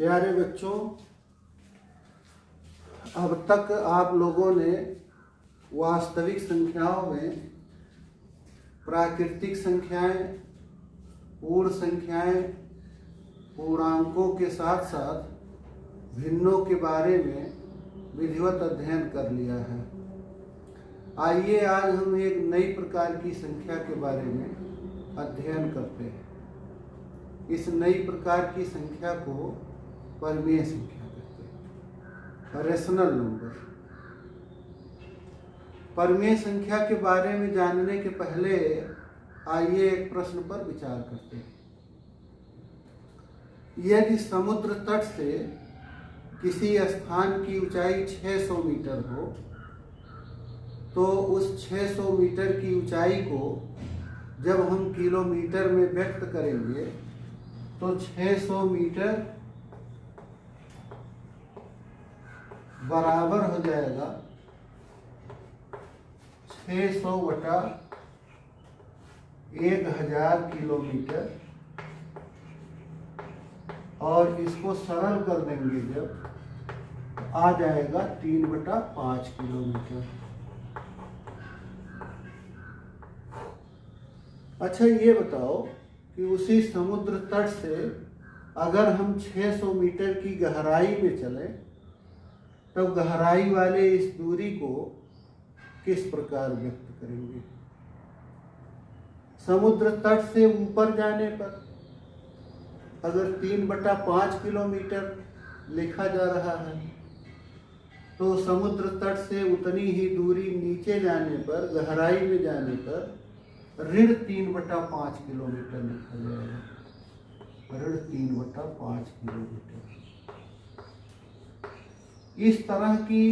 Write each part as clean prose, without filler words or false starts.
प्यारे बच्चों, अब तक आप लोगों ने वास्तविक संख्याओं में प्राकृतिक संख्याएं, पूर्ण संख्याएं, पूर्णांकों के साथ साथ भिन्नों के बारे में विधिवत अध्ययन कर लिया है। आइए आज हम एक नई प्रकार की संख्या के बारे में अध्ययन करते हैं। इस नई प्रकार की संख्या को परमीय संख्या कहते हैं, रेशनल नंबर। परमीय संख्या के बारे में जानने के पहले आइए एक प्रश्न पर विचार करते हैं। यदि समुद्र तट से किसी स्थान की ऊंचाई 600 मीटर हो तो उस 600 मीटर की ऊंचाई को जब हम किलोमीटर में व्यक्त करेंगे तो 600 मीटर बराबर हो जाएगा 600 बटा 1000 किलोमीटर, और इसको सरल कर देंगे जब आ जाएगा 3/5 किलोमीटर। अच्छा, ये बताओ कि उसी समुद्र तट से अगर हम 600 मीटर की गहराई में चलें तब गहराई वाले इस दूरी को किस प्रकार व्यक्त करेंगे? समुद्र तट से ऊपर जाने पर अगर 3/5 किलोमीटर लिखा जा रहा है तो समुद्र तट से उतनी ही दूरी नीचे जाने पर, गहराई में जाने पर ऋण 3/5 किलोमीटर लिखा जाएगा। ऋण 3/5 किलोमीटर। इस तरह की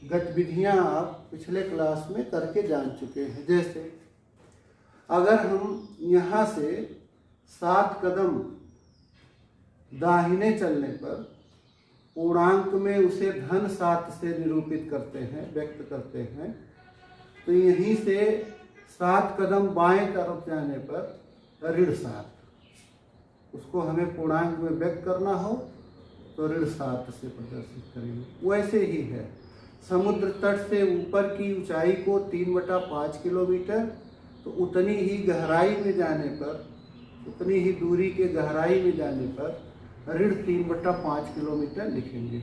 गतिविधियां आप पिछले क्लास में करके जान चुके हैं। जैसे अगर हम यहाँ से 7 कदम दाहिने चलने पर पूर्णांक में उसे धन 7 से निरूपित करते हैं, व्यक्त करते हैं, तो यहीं से 7 कदम बाएं तरफ जाने पर ऋण 7, उसको हमें पूर्णांक में व्यक्त करना हो तो ऋण 7 से प्रदर्शित करेंगे। वैसे ही है, समुद्र तट से ऊपर की ऊंचाई को 3/5 किलोमीटर, तो उतनी ही गहराई में जाने पर, उतनी ही दूरी के गहराई में जाने पर ऋण 3/5 किलोमीटर लिखेंगे।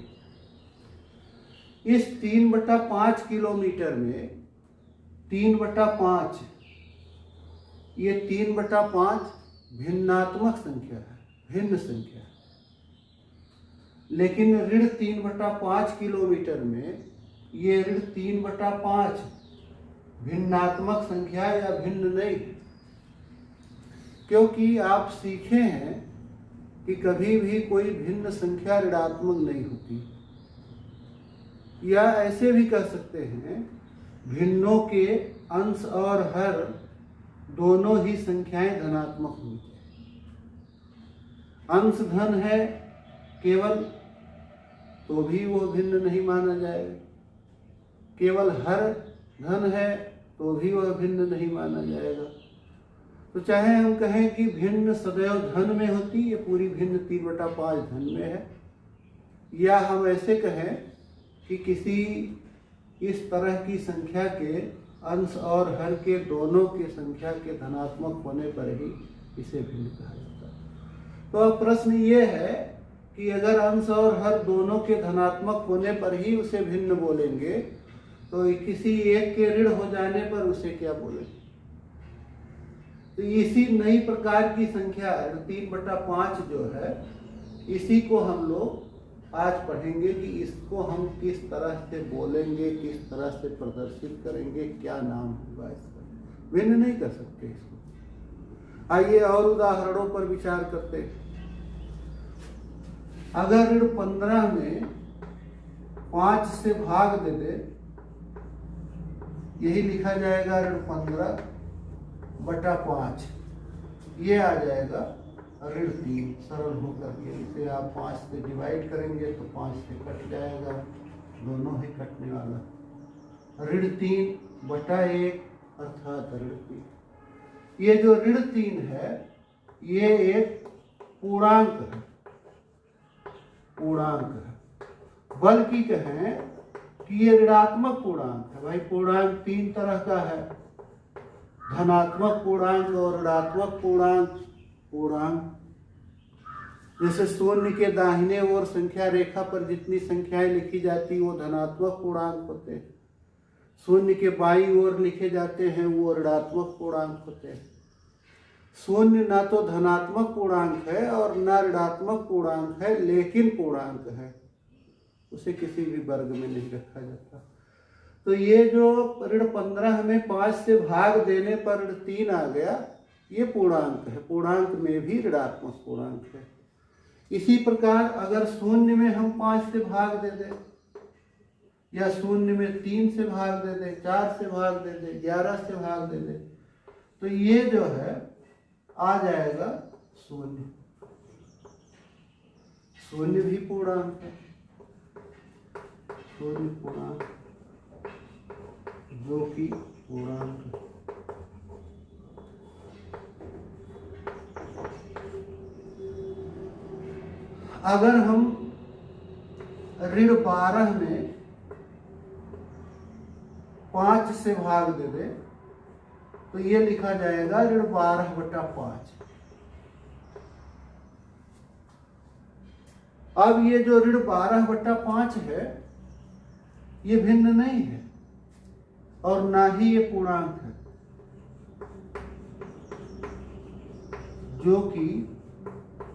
इस 3/5 किलोमीटर में 3/5, ये 3/5 भिन्नात्मक संख्या है, भिन्न संख्या है। लेकिन ऋण 3/5 किलोमीटर में ये ऋण 3/5 भिन्नात्मक संख्या या भिन्न नहीं, क्योंकि आप सीखे हैं कि कभी भी कोई भिन्न संख्या ऋणात्मक नहीं होती। या ऐसे भी कह सकते हैं, भिन्नों के अंश और हर दोनों ही संख्याएं धनात्मक होनी चाहिए। अंश धन है केवल तो भी वो भिन्न नहीं माना जाएगा, केवल हर धन है तो भी वह भिन्न नहीं माना जाएगा। तो चाहे हम कहें कि भिन्न सदैव धन में होती, ये पूरी भिन्न 3/5 धन में है, या हम ऐसे कहें कि किसी इस तरह की संख्या के अंश और हर के दोनों के संख्या के धनात्मक होने पर ही इसे भिन्न कहा जाता है। तो अब प्रश्न ये है कि अगर अंश और हर दोनों के धनात्मक होने पर ही उसे भिन्न बोलेंगे तो किसी एक के ऋण हो जाने पर उसे क्या बोलेंगे? तो इसी नई प्रकार की संख्या 3/5 जो है, इसी को हम लोग आज पढ़ेंगे कि इसको हम किस तरह से बोलेंगे, किस तरह से प्रदर्शित करेंगे, क्या नाम होगा इसका। भिन्न नहीं कर सकते इसको। आइए और उदाहरणों पर विचार करते हैं। अगर ऋण 15 में 5 से भाग दे दे, यही लिखा जाएगा ऋण 15/5, ये आ जाएगा ऋण 3। सरल होकर के इसे आप 5 से डिवाइड करेंगे तो 5 से कट जाएगा, दोनों ही कटने वाला। ऋण 3/1 अर्थात ऋण 3। ये जो ऋण 3 है ये एक पूर्णांक है, पूर्णांक है, बल्कि कहें कि ये ऋणात्मक पूर्णांक है। भाई पूर्णांक तीन तरह का है, धनात्मक पूर्णांक और ऋणात्मक पूर्णांक। जैसे शून्य के दाहिने ओर संख्या रेखा पर जितनी संख्याएं लिखी जाती वो धनात्मक पूर्णांक होते हैं, शून्य के बाईं ओर लिखे जाते हैं वो ऋणात्मक पूर्णांक होते हैं। शून्य ना तो धनात्मक पूर्णांक है और ना ऋणात्मक पूर्णांक है, लेकिन पूर्णांक है, उसे किसी भी वर्ग में नहीं रखा जाता। तो ये जो ऋण 15 में 5 से भाग देने पर ऋण 3 आ गया, ये पूर्णांक है, पूर्णांक में भी ऋणात्मक पूर्णांक है। इसी प्रकार अगर शून्य में हम 5 से भाग दे दें, या शून्य में 3 से भाग दे दें, 4 से भाग दे दें, 11 से भाग दे दें, तो ये जो है आ जाएगा शून्य। शून्य भी पूर्णांक है, शून्य पूर्णांक जो कि पूर्णांक है। अगर हम ऋण 12 में 5 से भाग दे दें तो ये लिखा जाएगा ऋण 12/5। अब ये जो ऋण 12/5 है ये भिन्न नहीं है और ना ही ये पूर्णांक है, जो कि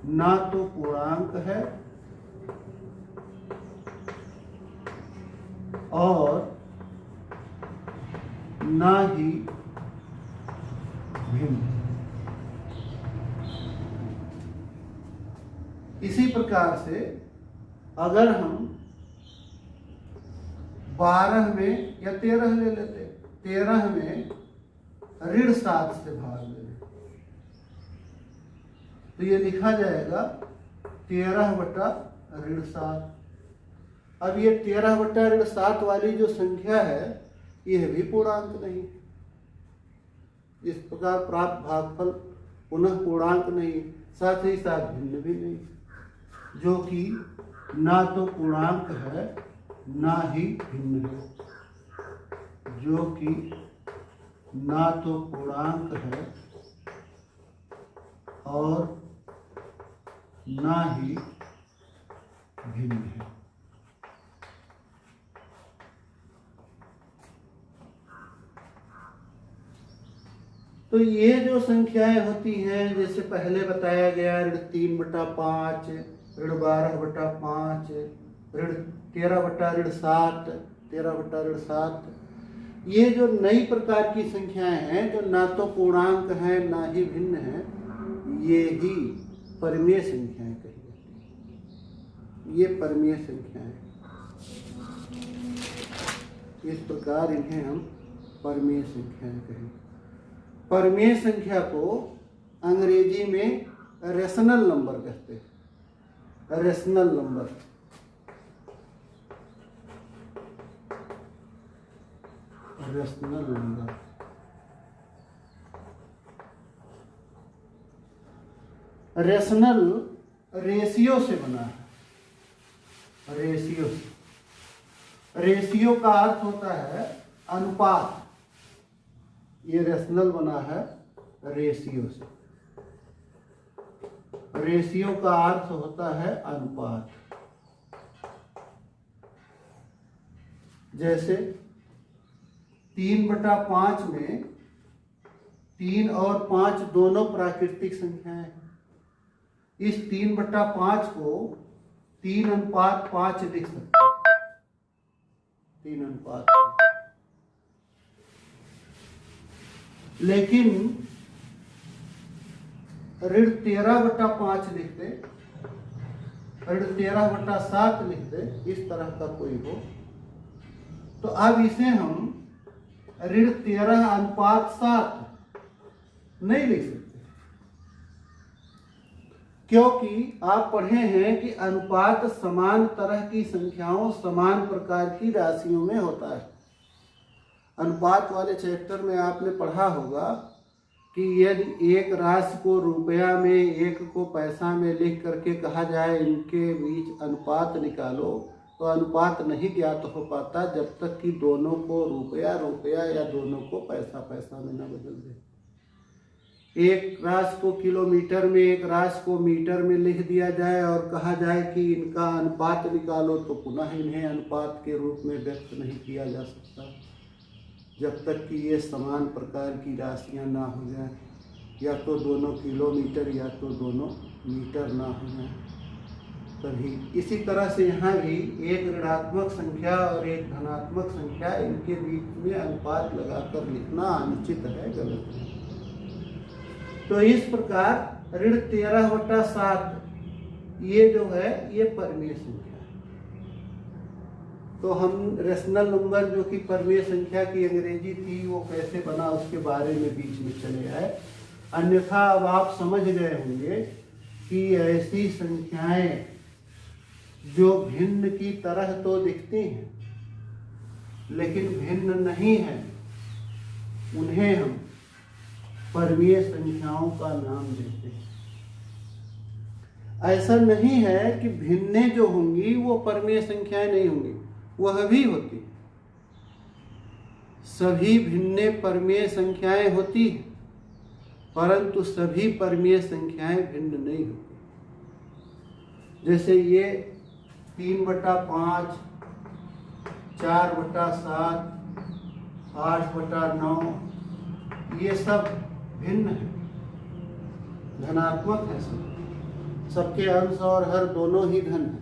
ना तो पूर्णांक है और ना ही भिन्न। इसी प्रकार से अगर हम 12 में या 13 ले लेते, 13 में ऋण 7 से भाग ले लेते, तो ये लिखा जाएगा 13/7। अब ये 13/7 वाली जो संख्या है यह भी पूर्णांक नहीं। इस प्रकार प्राप्त भागफल पुनः पूर्णांक नहीं, साथ ही साथ भिन्न भी नहीं, जो कि ना तो पूर्णांक है ना ही भिन्न है, जो कि ना तो पूर्णांक है और ना ही भिन्न है। तो ये जो संख्याएं होती हैं, जैसे पहले बताया गया ऋण 3/5, ऋण 12/5, ऋण 13/7, 13/7, ये जो नई प्रकार की संख्याएं हैं जो ना तो पूर्णांक हैं ना ही भिन्न हैं, ये ही परिमेय संख्याएं कही जाती हैं। ये परिमेय संख्याएं, इस प्रकार इन्हें हम परिमेय संख्याएं कहेंगे। परिमेय संख्या को अंग्रेजी में रेशनल नंबर कहते हैं। Rational number, rational number. Rational ratio से बना है, रेशियो से। रेशियो का अर्थ होता है अनुपात, ये रेशनल बना है रेशियो से। रेशियो का अर्थ होता है अनुपात। जैसे 3/5 में 3 और 5 दोनों प्राकृतिक संख्याएं हैं। इस 3/5 को 3:5 लिख सकते हैं, 3:5। लेकिन ऋण 13/5 लिख दे, ऋण 13/7 लिख दे, इस तरह का कोई हो, तो अब इसे हम ऋण 13:7 नहीं लिख सकते, क्योंकि आप पढ़े हैं कि अनुपात समान तरह की संख्याओं, समान प्रकार की राशियों में होता है। अनुपात वाले चैप्टर में आपने पढ़ा होगा कि यदि एक राशि को रुपया में, एक को पैसा में लिख करके कहा जाए इनके बीच अनुपात निकालो, तो अनुपात नहीं ज्ञात हो पाता जब तक कि दोनों को रुपया रुपया या दोनों को पैसा पैसा में न बदल दे। एक राशि को किलोमीटर में, एक राशि को मीटर में लिख दिया जाए और कहा जाए कि इनका अनुपात निकालो, तो पुनः इन्हें अनुपात के रूप में व्यक्त नहीं किया जा सकता जब तक कि ये समान प्रकार की राशियां ना हो जाए, या तो दोनों किलोमीटर या तो दोनों मीटर ना हो जाए तभी। इसी तरह से यहाँ भी एक ऋणात्मक संख्या और एक धनात्मक संख्या, इनके बीच में अनुपात लगाकर लिखना अनुचित है, गलत है। तो इस प्रकार ऋण 13/7 ये जो है ये परिमेय संख्या है। तो हम रेशनल नंबर जो कि परिमेय संख्या की अंग्रेजी थी वो कैसे बना उसके बारे में बीच में चले आए। अन्यथा अब आप समझ गए होंगे कि ऐसी संख्याएं जो भिन्न की तरह तो दिखती हैं लेकिन भिन्न नहीं है, उन्हें हम परिमेय संख्याओं का नाम देते हैं। ऐसा नहीं है कि भिन्नें जो होंगी वो परिमेय संख्याएं नहीं होंगी, वह भी होती। सभी भिन्नें परिमेय संख्याएं होती हैं, परंतु सभी परिमेय संख्याएं भिन्न नहीं होती। जैसे ये 3/5, 4/7, 8/9 ये सब भिन्न है, धनात्मक है, सबके अंश और हर दोनों ही धन है,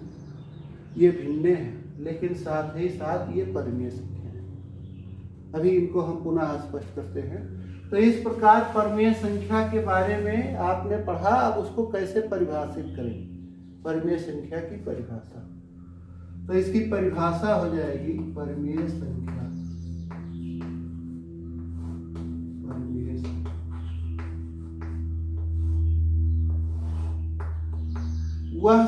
ये भिन्न है, लेकिन साथ ही साथ ये परिमेय संख्या है। अभी इनको हम पुनः स्पष्ट करते हैं। तो इस प्रकार परिमेय संख्या के बारे में आपने पढ़ा, अब उसको कैसे परिभाषित करें, परिमेय संख्या की परिभाषा। तो इसकी परिभाषा हो जाएगी परिमेय संख्या। वह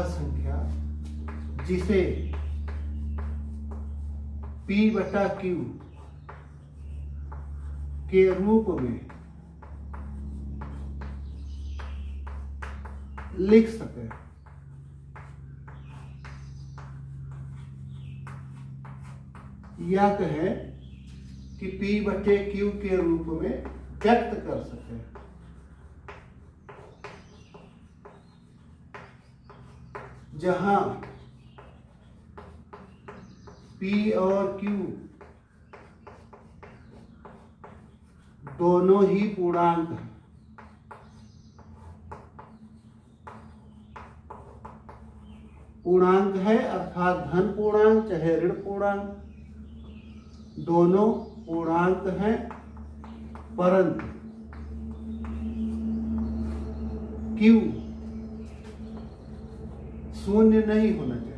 संख्या जिसे P/Q के रूप में लिख सके, या कहें कि P/Q के रूप में व्यक्त कर सके। जहां P और Q दोनों ही पूर्णांक हैं, पूर्णांक है अर्थात धन पूर्णांक चाहे ऋण पूर्णांक, दोनों पूर्णांक हैं, परंतु Q शून्य नहीं होना चाहिए।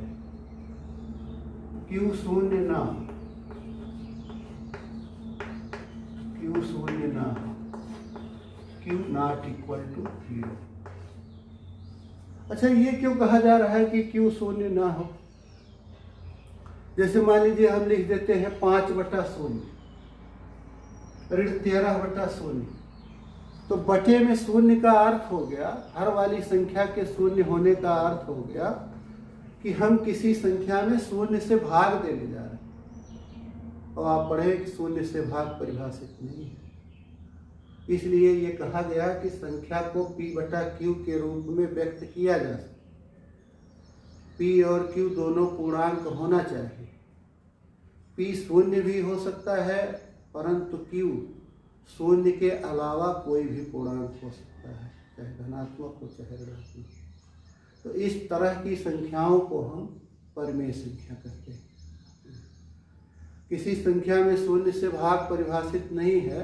Q शून्य ना हो, Q शून्य ना हो, Q नॉट इक्वल टू 0। अच्छा, ये क्यों कहा जा रहा है कि Q शून्य ना हो? जैसे मान लीजिए हम लिख देते हैं 5/0 ऋण 13/0, तो बटे में शून्य का अर्थ हो गया, हर वाली संख्या के शून्य होने का अर्थ हो गया कि हम किसी संख्या में शून्य से भाग देने जा रहे हैं। और आप पढ़े कि शून्य से भाग परिभाषित नहीं है, इसलिए ये कहा गया कि संख्या को P/Q के रूप में व्यक्त किया जा सकता। P और Q दोनों पूर्णांक होना चाहिए। P शून्य भी हो सकता है, परंतु Q शून्य के अलावा कोई भी पूर्णांक हो सकता है, चाहे धनात्मक हो चाहे ऋणात्मक। तो इस तरह की संख्याओं को हम परिमेय संख्या कहते हैं। किसी संख्या में शून्य से भाग परिभाषित नहीं है,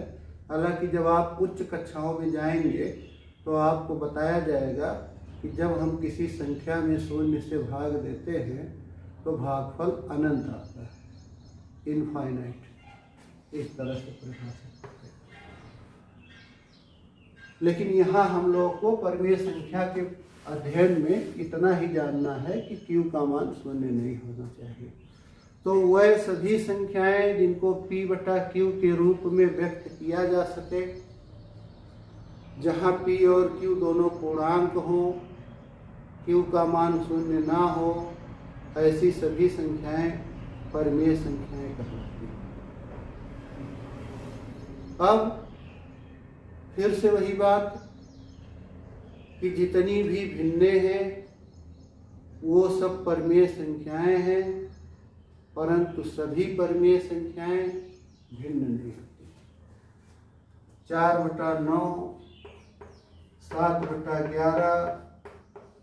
हालांकि जब आप उच्च कक्षाओं में जाएंगे तो आपको बताया जाएगा कि जब हम किसी संख्या में शून्य से भाग देते हैं तो भागफल अनंत आता है, इनफाइनाइट, इस तरह से परिभाषित करते हैं। लेकिन यहाँ हम लोग को परिमेय संख्या के अध्ययन में इतना ही जानना है कि Q का मान शून्य नहीं होना चाहिए। तो वह सभी संख्याएं जिनको P बटा Q के रूप में व्यक्त किया जा सके, जहाँ P और Q दोनों पूर्णांक हों, Q का मान शून्य ना हो, ऐसी सभी संख्याएं परमेय संख्याएं कहलाती हैं। अब फिर से वही बात कि जितनी भी भिन्नें हैं वो सब परमेय संख्याएं हैं, परंतु सभी परमेय संख्याएं भिन्न नहीं होती। 4/9, 7/11,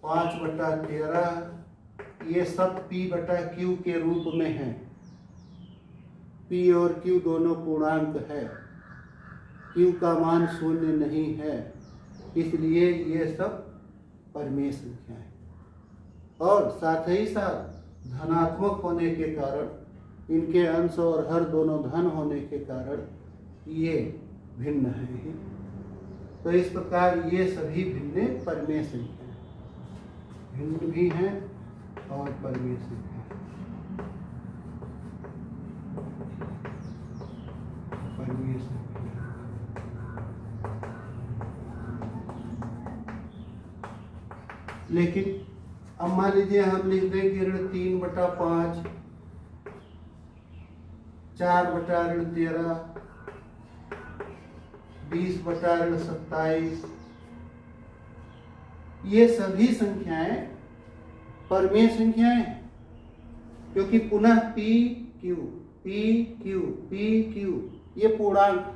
5/13 ये सब P बटा Q के रूप में हैं। P और Q दोनों पूर्णांक है, Q का मान शून्य नहीं है, इसलिए ये सब परमेय संख्या है। और साथ ही साथ धनात्मक होने के कारण, इनके अंश और हर दोनों धन होने के कारण ये भिन्न है। तो इस प्रकार ये सभी भिन्न परमेय संख्या हैं, भिन्न भी हैं और परमेय संख्या हैं। परमेय संख्या लेकिन अब मान लीजिए हम लिख दें कि ऋण 3/5, 4/13, 20/27, ये सभी संख्याएं परमेय संख्याएं हैं, क्योंकि पुनः P Q ये पूर्णांक है।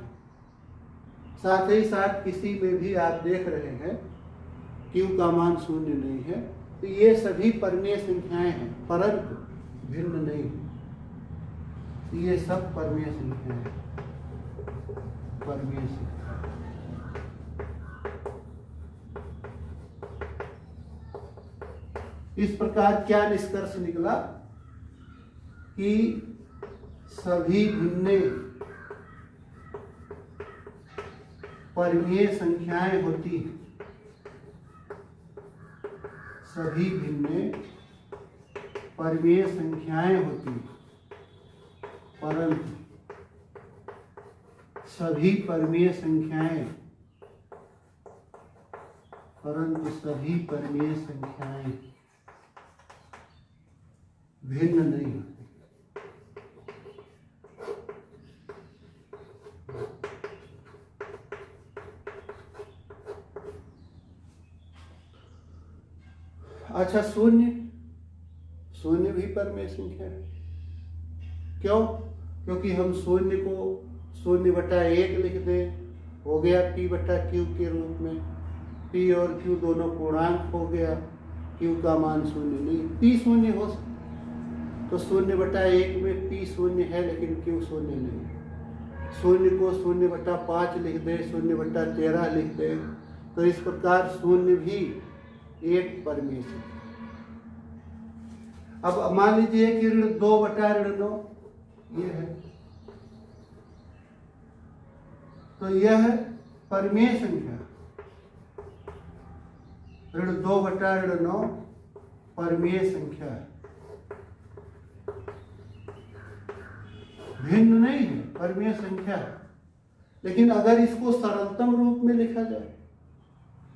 साथ ही साथ किसी में भी आप देख रहे हैं Q का मान शून्य नहीं है, तो ये सभी परमेय संख्याएं हैं, परंतु भिन्न नहीं है। ये सब परमेय संख्याएं हैं, परमेय संख्या। इस प्रकार क्या निष्कर्ष निकला कि सभी भिन्न परमेय संख्याएं होती हैं, सभी भिन्न परमेय संख्याएं होती हैं, परंतु सभी परमेय संख्याएं भिन्न नहीं होती। अच्छा, शून्य भी परमेय संख्या है। क्यों? क्योंकि हम शून्य को 0/1 लिख दें, हो गया P बटा Q के रूप में। P और Q दोनों पूर्णांक हो गया, Q का मान शून्य नहीं, P शून्य हो सकता, तो 0/1 में P शून्य है लेकिन Q शून्य नहीं। शून्य को 0/5 लिख दें, 0/13 लिख दें, तो इस प्रकार शून्य भी एक परमेय संख्या। अब मान लीजिए कि ऋण 2/9 ये है, तो यह परमेय संख्या। ऋण 2/9 परमेय संख्या है, भिन्न नहीं है, परमेय संख्या है। लेकिन अगर इसको सरलतम रूप में लिखा जाए,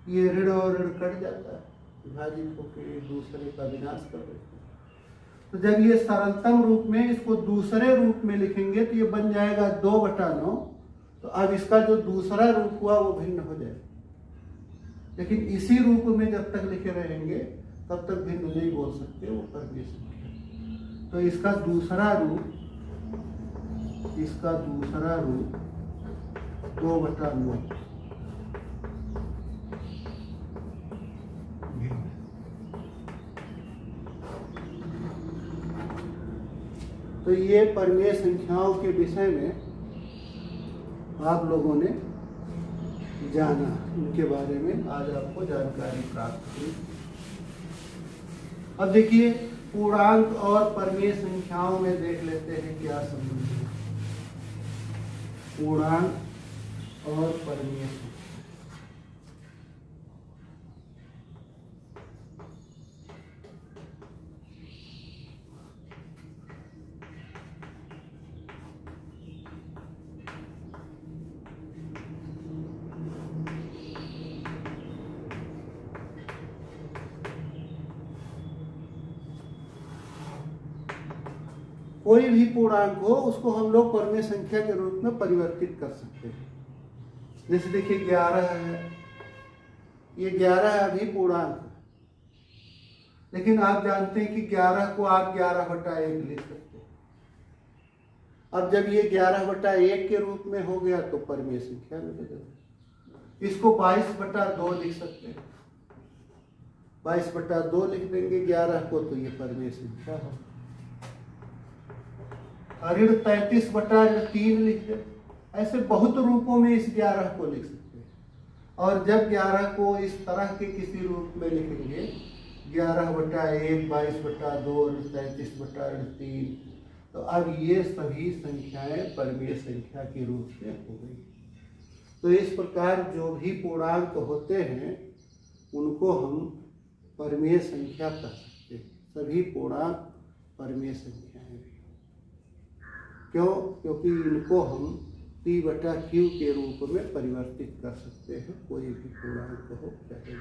ये ऋण और ऋण कट जाता है, विभाजित होकर एक दूसरे का विनाश कर देते हैं। तो जब ये सरलतम रूप में इसको दूसरे रूप में लिखेंगे तो ये बन जाएगा 2/9। तो अब इसका जो दूसरा रूप हुआ वो भिन्न हो जाएगा। लेकिन इसी रूप में जब तक लिखे रहेंगे तब तक भिन्न नहीं बोल सकते, वो परमेय संख्या। तो इसका दूसरा रूप 2/9 तो ये परमेय संख्याओं के विषय में आप लोगों ने जाना, उनके बारे में आज आपको जानकारी प्राप्त हुई। अब देखिए पूर्णांक और परमेय संख्याओं में देख लेते हैं क्या संबंध है। पूर्णांक और परमेय संख्या, कोई भी पूर्णांक हो उसको हम लोग परमेय संख्या के रूप में परिवर्तित कर सकते हैं। जैसे देखिए 11 है, ये 11 अभी पूर्णांक है, लेकिन आप जानते हैं कि 11 को आप 11/1 लिख सकते हैं। अब जब ये 11/1 के रूप में हो गया तो परमेय संख्या में बदल। इसको 22/2 लिख सकते हैं, 22/2 लिख देंगे 11 को, तो ये परमेय संख्या हो। ऋण 33/3 लिख दे। ऐसे बहुत रूपों में इस 11 को लिख सकते हैं। और जब 11 को इस तरह के किसी रूप में लिखेंगे 11/1, 22/2, 33/3, तो अब ये सभी संख्याएं परमेय संख्या के रूप में हो गई। तो इस प्रकार जो भी पूर्णांक होते हैं उनको हम परमेय संख्या कह सकते हैं। सभी पूर्णांक परमेय संख्याएं भी। क्यों? क्योंकि इनको हम P/Q के रूप में परिवर्तित कर सकते हैं, कोई भी पूर्णांक हो चाहे।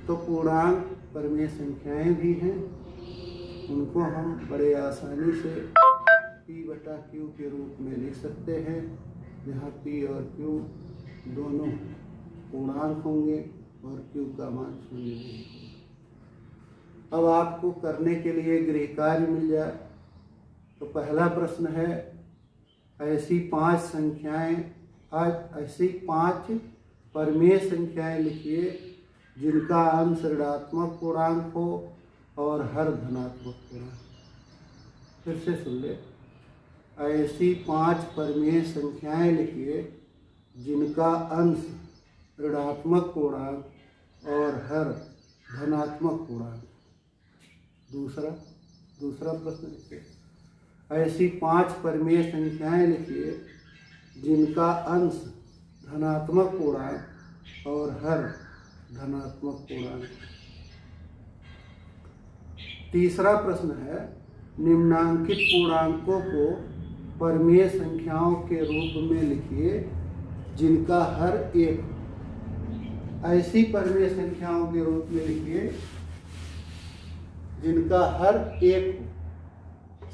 तो पूर्णांक परमेय संख्याएं भी हैं, उनको हम बड़े आसानी से P/Q के रूप में लिख सकते हैं, जहाँ P और Q दोनों पूर्णांक होंगे और Q का मान 0 नहीं होगा। अब आपको करने के लिए गृह कार्य मिल जाए तो पहला प्रश्न है, ऐसी 5 संख्याएं, आज ऐसी 5 परमेय संख्याएं लिखिए जिनका अंश ऋणात्मक पूर्णांक हो और हर धनात्मक पूर्णांक। फिर से सुन ले, ऐसी 5 परमेय संख्याएं लिखिए जिनका अंश ऋणात्मक पूर्णांक और हर धनात्मक पूर्णांक। दूसरा प्रश्न लिखिए, ऐसी 5 परमेय संख्याएं लिखिए जिनका अंश धनात्मक पूर्णांक और हर धनात्मक पूर्णांक। तीसरा प्रश्न है, निम्नांकित पूर्णांकों को परमेय संख्याओं के रूप में लिखिए जिनका हर एक। ऐसी परमेय संख्याओं के रूप में लिखिए जिनका हर एक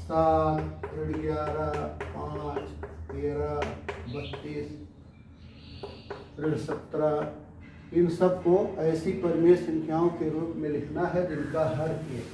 7, 11, 5, 13, 32, 17, इन सब को ऐसी परमेय संख्याओं के रूप में लिखना है जिनका हर एक